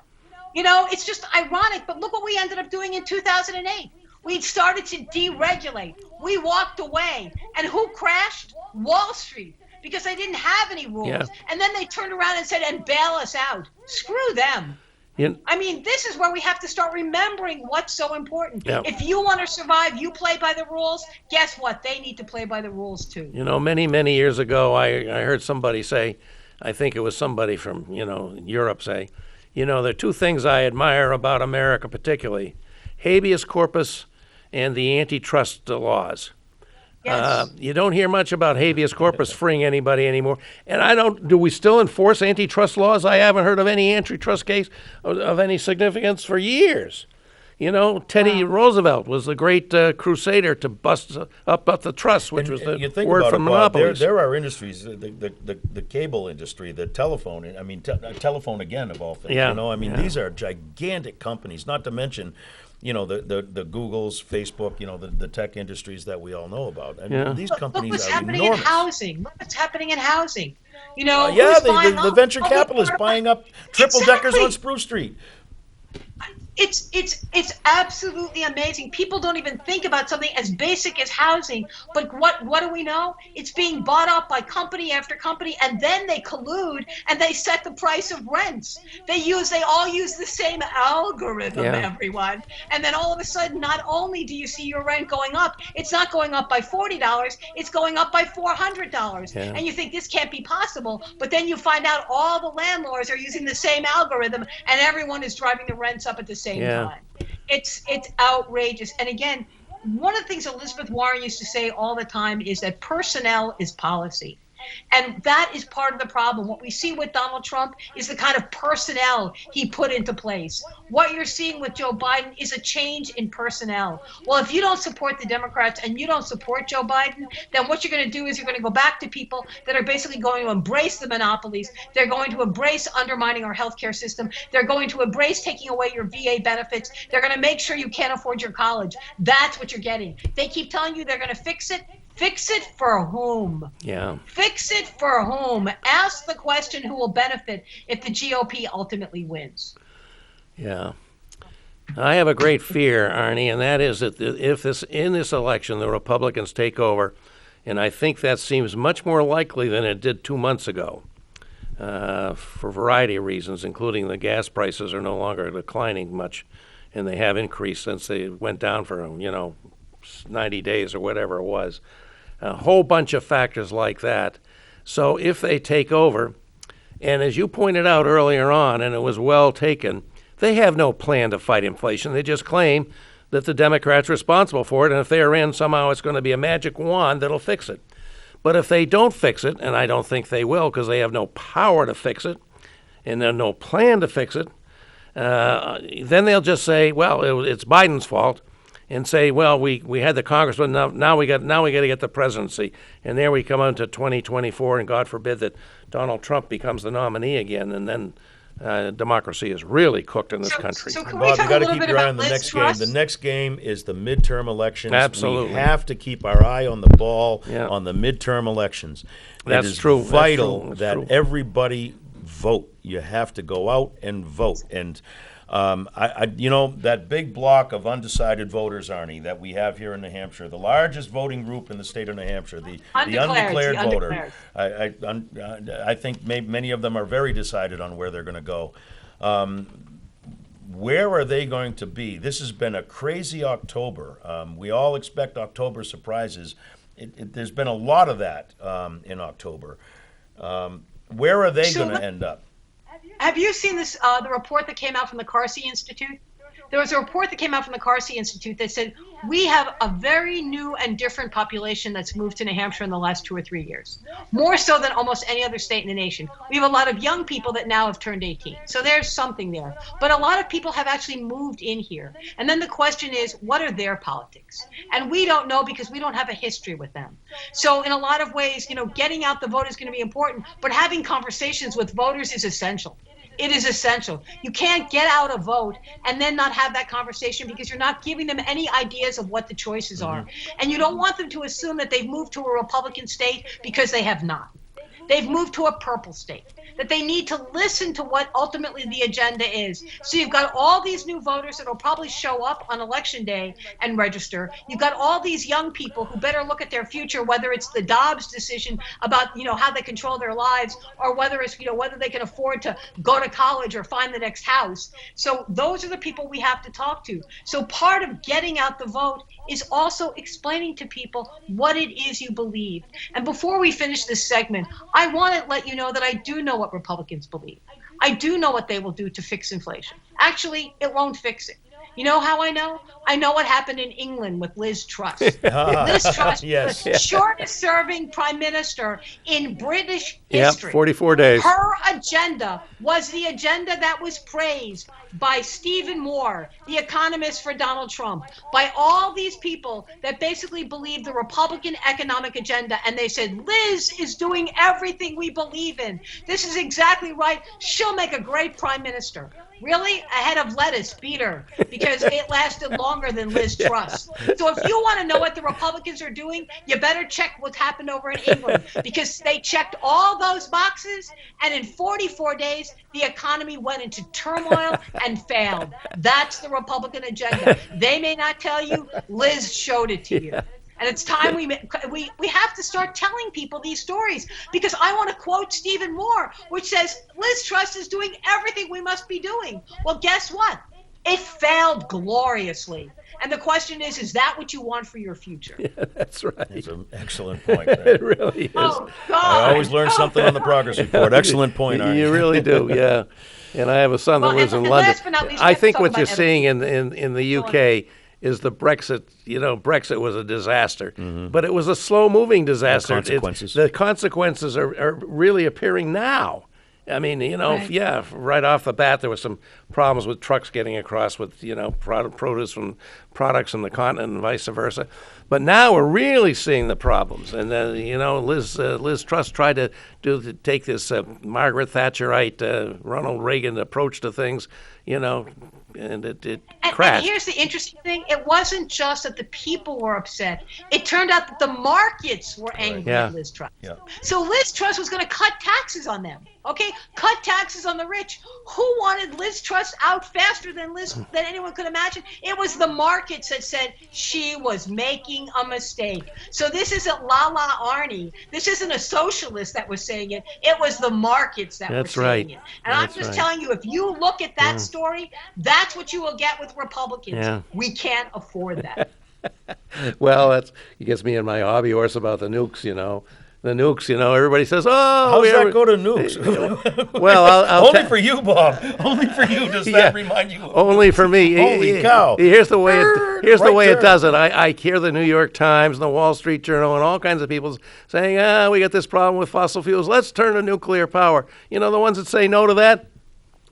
It's just ironic, but look what we ended up doing in 2008. We started to deregulate. We walked away. And who crashed? Wall Street, because they didn't have any rules. Yeah. And then they turned around and said, and bail us out. Screw them. This is where we have to start remembering what's so important. Yeah. If you want to survive, you play by the rules. Guess what? They need to play by the rules too. Many, many years ago, I heard somebody say, I think it was somebody from, Europe say, there are two things I admire about America particularly, habeas corpus and the antitrust laws. Yes. You don't hear much about habeas corpus freeing anybody anymore. And do we still enforce antitrust laws? I haven't heard of any antitrust case of any significance for years. Teddy Roosevelt was the great crusader to bust up the trust, which was the word from monopolies. There are industries, the cable industry, the telephone, telephone again of all things. Yeah. These are gigantic companies, not to mention, the Googles, Facebook, the tech industries that we all know about. These companies Look what's are happening enormous. in housing. Look what's happening in housing. The venture capitalists buying up triple deckers on Spruce Street. It's absolutely amazing. People don't even think about something as basic as housing, but what do we know? It's being bought up by company after company, and then they collude and they set the price of rents. They all use the same algorithm, everyone. And then all of a sudden, not only do you see your rent going up, it's not going up by $40, it's going up by $400. Yeah. And you think this can't be possible, but then you find out all the landlords are using the same algorithm, and everyone is driving the rents up at the same time. It's outrageous. And again, one of the things Elizabeth Warren used to say all the time is that personnel is policy. And that is part of the problem. What we see with Donald Trump is the kind of personnel he put into place. What you're seeing with Joe Biden is a change in personnel. Well, if you don't support the Democrats and you don't support Joe Biden, then what you're going to do is you're going to go back to people that are basically going to embrace the monopolies. They're going to embrace undermining our healthcare system. They're going to embrace taking away your VA benefits. They're going to make sure you can't afford your college. That's what you're getting. They keep telling you they're going to fix it. Fix it for whom? Yeah. Fix it for whom? Ask the question who will benefit if the GOP ultimately wins. Yeah. I have a great fear, Arnie, and that is that if in this election the Republicans take over, and I think that seems much more likely than it did 2 months ago, for a variety of reasons, including the gas prices are no longer declining much, and they have increased since they went down for 90 days or whatever it was. A whole bunch of factors like that. So if they take over, and as you pointed out earlier on, and it was well taken, they have no plan to fight inflation. They just claim that the Democrats are responsible for it, and if they are in, somehow it's going to be a magic wand that'll fix it. But if they don't fix it, and I don't think they will because they have no power to fix it, and there's no plan to fix it, then they'll just say, well, it's Biden's fault, and say, well, we had the Congress, but now we got to get the presidency, and there we come on to 2024, and God forbid that Donald Trump becomes the nominee again, and then democracy is really cooked in this country. So can Bob, we talk you got a to little keep bit your eye about on the Liz next Truss? game. The next game is the midterm elections. Absolutely. We have to keep our eye on the ball on the midterm elections. That's it is true. vital That's that true. everybody vote. You have to go out and vote. And that big block of undecided voters, Arnie, that we have here in New Hampshire, the largest voting group in the state of New Hampshire, the undeclared voter. I think many of them are very decided on where they're going to go. Where are they going to be? This has been a crazy October. We all expect October surprises. There's been a lot of that in October. Where are they going to end up? Have you seen this? The report that came out from the Carsey Institute? There was a report that came out from the Carsey Institute that said we have a very new and different population that's moved to New Hampshire in the last 2 or 3 years, more so than almost any other state in the nation. We have a lot of young people that now have turned 18. So there's something there. But a lot of people have actually moved in here. And then the question is, what are their politics? And we don't know because we don't have a history with them. So in a lot of ways, getting out the vote is going to be important, but having conversations with voters is essential. It is essential. You can't get out a vote and then not have that conversation because you're not giving them any ideas of what the choices are. And you don't want them to assume that they've moved to a Republican state because they have not. They've moved to a purple state, that they need to listen to what ultimately the agenda is. So you've got all these new voters that will probably show up on election day and register. You've got all these young people who better look at their future, whether it's the Dobbs decision about, how they control their lives, or whether it's, whether they can afford to go to college or find the next house. So those are the people we have to talk to. So part of getting out the vote is also explaining to people what it is you believe. And before we finish this segment, I want to let you know that I do know what Republicans believe. I do know what they will do to fix inflation. Actually, it won't fix it. You know how I know? I know what happened in England with Liz Truss. Liz Truss Yes. was the shortest serving prime minister in British history. 44 days. Her agenda was the agenda that was praised by Stephen Moore, the economist for Donald Trump, by all these people that basically believed the Republican economic agenda. And they said, Liz is doing everything we believe in. This is exactly right. She'll make a great prime minister. Really? A head of lettuce, beat her, because it lasted longer than Liz Truss. So if you want to know what the Republicans are doing, you better check what's happened over in England, because they checked all those boxes, and in 44 days, the economy went into turmoil and failed. That's the Republican agenda. They may not tell you, Liz showed it to you. And it's time we have to start telling people these stories, because I want to quote Stephen Moore, which says, Liz Truss is doing everything we must be doing. Well, guess what? It failed gloriously. And the question is that what you want for your future? Yeah, that's right. That's an excellent point. It really is. Oh, God. I always learn something on the progress report. Excellent point, Arnie. You really do, yeah. And I have a son that lives in and London. last but not least, I let's think talk what about you're seeing in the UK is the Brexit. Brexit was a disaster, but it was a slow-moving disaster. Consequences. The consequences are really appearing now. I mean, right off the bat, there was some problems with trucks getting across with, produce from products from the continent and vice versa. But now we're really seeing the problems. And then, Liz Truss tried to take this Margaret Thatcherite, Ronald Reagan approach to things, and it crashed. And here's the interesting thing. It wasn't just that the people were upset. It turned out that the markets were angry at Liz Truss. Yeah. So Liz Truss was going to cut taxes on them. Okay? Cut taxes on the rich. Who wanted Liz Truss out faster than anyone could imagine? It was the markets that said she was making a mistake. So this isn't la Arnie. This isn't a socialist that was saying it. It was the markets that were saying it. And I'm just telling you, if you look at that story, that's what you will get with Republicans. Yeah. We can't afford that. Well, it gets me in my hobby horse about the nukes, The nukes, everybody says, "Oh, how's that go to nukes?" Well, I'll only for you, Bob. Only for you. Does that remind you? Only for me. Holy cow! Here's the way it does it. I hear the New York Times and the Wall Street Journal and all kinds of people saying, we got this problem with fossil fuels. Let's turn to nuclear power. The ones that say no to that,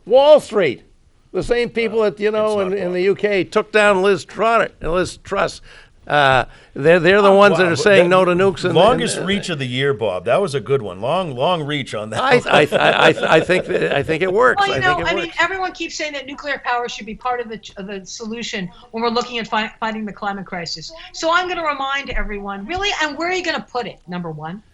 Wall Street. The same people that in the UK took down Liz Truss. They're the ones that are saying no to nukes. Longest reach of the year, Bob. That was a good one. Long reach on that. I think it works. Well, everyone keeps saying that nuclear power should be part of the solution when we're looking at fighting the climate crisis. So I'm going to remind everyone, really, and where are you going to put it? Number one.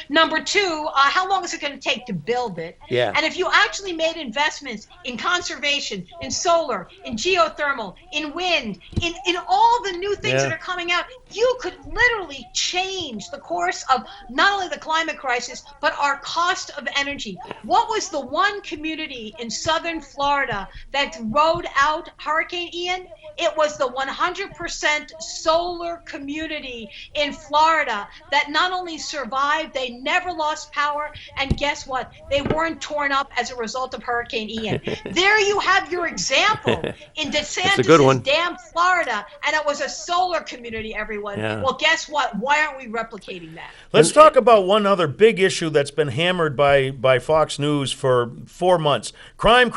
Number two, how long is it going to take to build it? Yeah. And if you actually made investments in conservation, in solar, in geothermal, in wind, in all the new things that are coming out, you could literally change the course of not only the climate crisis, but our cost of energy. What was the one community in southern Florida that rode out Hurricane Ian? It was the 100% solar community in Florida that not only survived, they never lost power, and guess what? They weren't torn up as a result of Hurricane Ian. There you have your example in DeSantis' damn Florida, and it was a solar community, everyone. Yeah. Well, guess what? Why aren't we replicating that? Let's talk about one other big issue that's been hammered by Fox News for 4 months. Crime.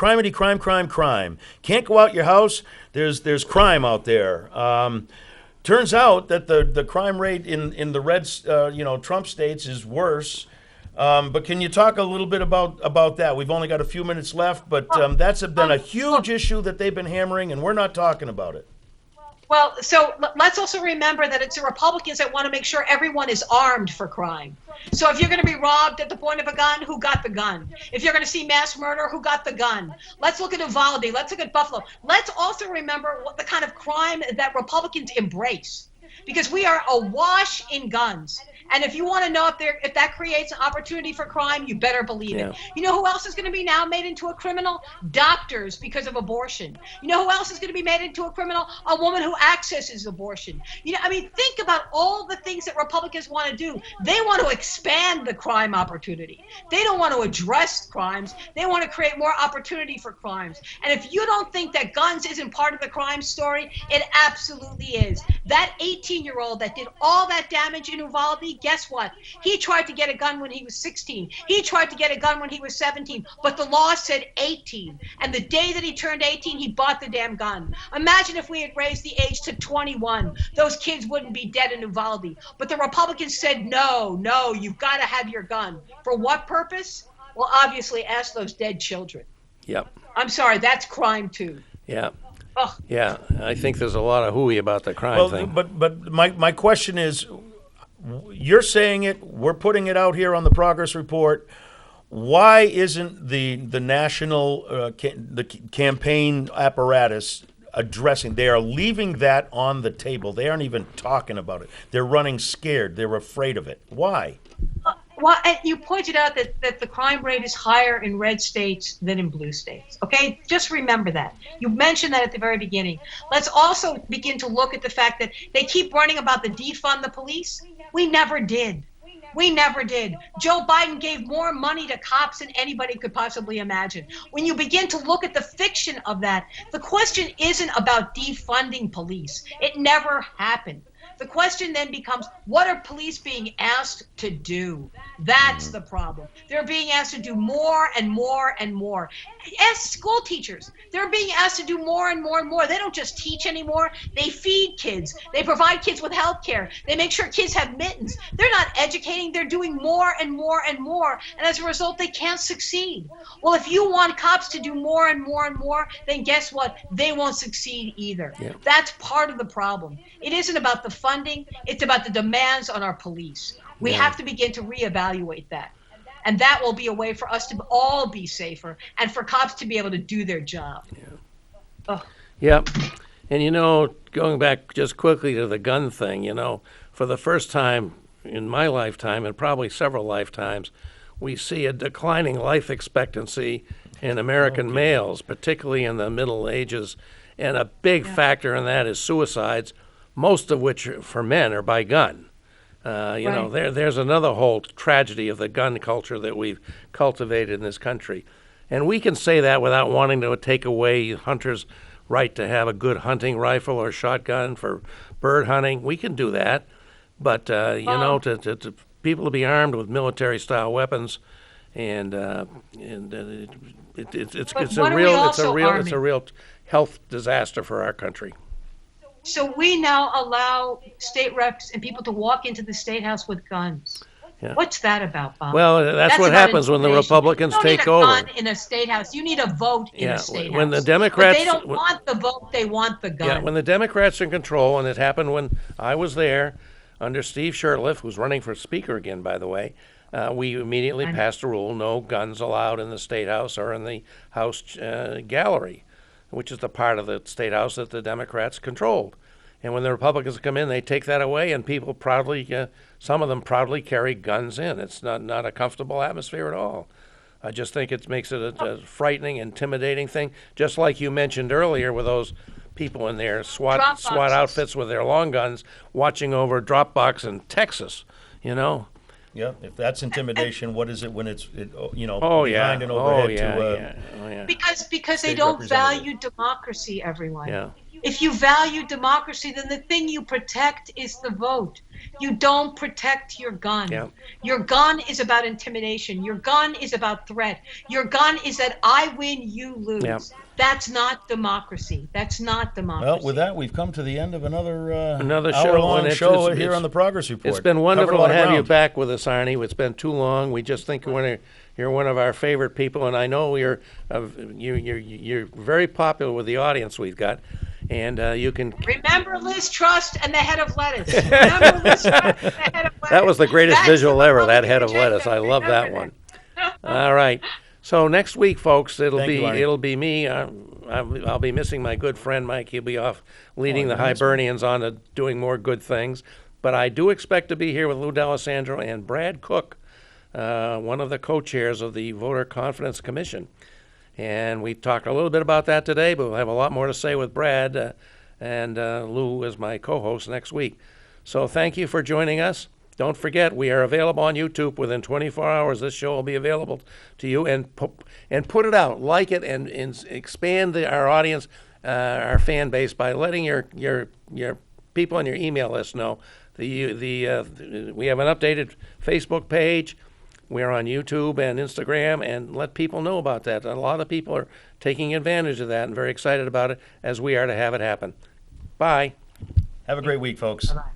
Can't go out your house. There's crime out there. Turns out that the crime rate in the red, Trump states is worse. But can you talk a little bit about that? We've only got a few minutes left, but that's been a huge issue that they've been hammering, and we're not talking about it. Well, so let's also remember that it's the Republicans that want to make sure everyone is armed for crime. So if you're going to be robbed at the point of a gun, who got the gun? If you're going to see mass murder, who got the gun? Let's look at Uvalde. Let's look at Buffalo. Let's also remember what the kind of crime that Republicans embrace, because we are awash in guns. And if you want to know if that creates an opportunity for crime, you better believe it. You know who else is going to be now made into a criminal? Doctors, because of abortion. You know who else is going to be made into a criminal? A woman who accesses abortion. Think about all the things that Republicans want to do. They want to expand the crime opportunity. They don't want to address crimes. They want to create more opportunity for crimes. And if you don't think that guns isn't part of the crime story, it absolutely is. That 18-year-old that did all that damage in Uvalde, guess what? He tried to get a gun when he was 16. He tried to get a gun when he was 17, but the law said 18. And the day that he turned 18, he bought the damn gun. Imagine if we had raised the age to 21. Those kids wouldn't be dead in Uvalde. But the Republicans said, no, you've got to have your gun. For what purpose? Well, obviously, ask those dead children. Yep. I'm sorry, that's crime too. Yeah. Ugh. Yeah, I think there's a lot of hooey about the crime thing. But my question is, you're saying it, we're putting it out here on the progress report. Why isn't the national the campaign apparatus addressing? They are leaving that on the table. They aren't even talking about it. They're running scared. They're afraid of it. Why? Well, you pointed out that the crime rate is higher in red states than in blue states. Okay, just remember that. You mentioned that at the very beginning. Let's also begin to look at the fact that they keep running about the defund the police. We never did. We never did. Joe Biden gave more money to cops than anybody could possibly imagine. When you begin to look at the fiction of that, the question isn't about defunding police. It never happened. The question then becomes, what are police being asked to do? That's the problem. They're being asked to do more and more and more. Ask school teachers. They're being asked to do more and more and more. They don't just teach anymore. They feed kids. They provide kids with health care. They make sure kids have mittens. They're not educating. They're doing more and more and more. And as a result, they can't succeed. Well, if you want cops to do more and more and more, then guess what? They won't succeed either. Yeah. That's part of the problem. It isn't about the funding. It's about the demands on our police. We have to begin to reevaluate that. And that will be a way for us to all be safer and for cops to be able to do their job. Yep. And, going back just quickly to the gun thing, for the first time in my lifetime, and probably several lifetimes, we see a declining life expectancy in American males, particularly in the middle ages. And a big factor in that is suicides, most of which for men are by gun. There's another whole tragedy of the gun culture that we've cultivated in this country. And we can say that without wanting to take away hunters' right to have a good hunting rifle or shotgun for bird hunting. We can do that. But, to people to be armed with military-style weapons, and it's a real health disaster for our country. So we now allow state reps and people to walk into the State House with guns. Yeah. What's that about, Bob? Well, that's what happens when the Republicans take over. You don't need a gun in a State House. You need a vote in a State when House. The Democrats, but they don't want the vote. They want the gun. Yeah, when the Democrats are in control, and it happened when I was there under Steve Shurtleff, who's running for Speaker again, by the way, we immediately passed a rule: no guns allowed in the State House or in the House gallery, which is the part of the State House that the Democrats controlled. And when the Republicans come in, they take that away, and people proudly, some of them proudly carry guns in. It's not a comfortable atmosphere at all. I just think it makes it a frightening, intimidating thing, just like you mentioned earlier with those people in their SWAT outfits with their long guns watching over Dropbox in Texas, Yeah, if that's intimidation, what is it when it's behind an overhead Because they don't value democracy, everyone. Yeah. If you value democracy, then the thing you protect is the vote. You don't protect your gun. Yeah. Your gun is about intimidation. Your gun is about threat. Your gun is that I win, you lose. Yeah. That's not democracy. That's not democracy. Well, with that, we've come to the end of another hour-long show here on the Progress Report. It's been wonderful to have you back with us, Arnie. It's been too long. We just think you're one of our favorite people, and I know you're very popular with the audience we've got. And you can remember Liz Truss and the head of lettuce. Remember Liz Truss and the head of lettuce. That was the greatest visual ever. That head of lettuce. I love that one. All right. So next week, folks, it'll be me. I'll be missing my good friend Mike. He'll be off leading the Hibernians on to doing more good things. But I do expect to be here with Lou D'Alessandro and Brad Cook, one of the co-chairs of the Voter Confidence Commission. And we talked a little bit about that today, but we'll have a lot more to say with Brad and Lou as my co-host next week. So thank you for joining us. Don't forget, we are available on YouTube within 24 hours. This show will be available to you. And put it out, like it, and expand our audience, our fan base by letting your people on your email list know. We have an updated Facebook page. We're on YouTube and Instagram, and let people know about that. A lot of people are taking advantage of that and very excited about it, as we are to have it happen. Bye. Have a great week, folks. Bye-bye.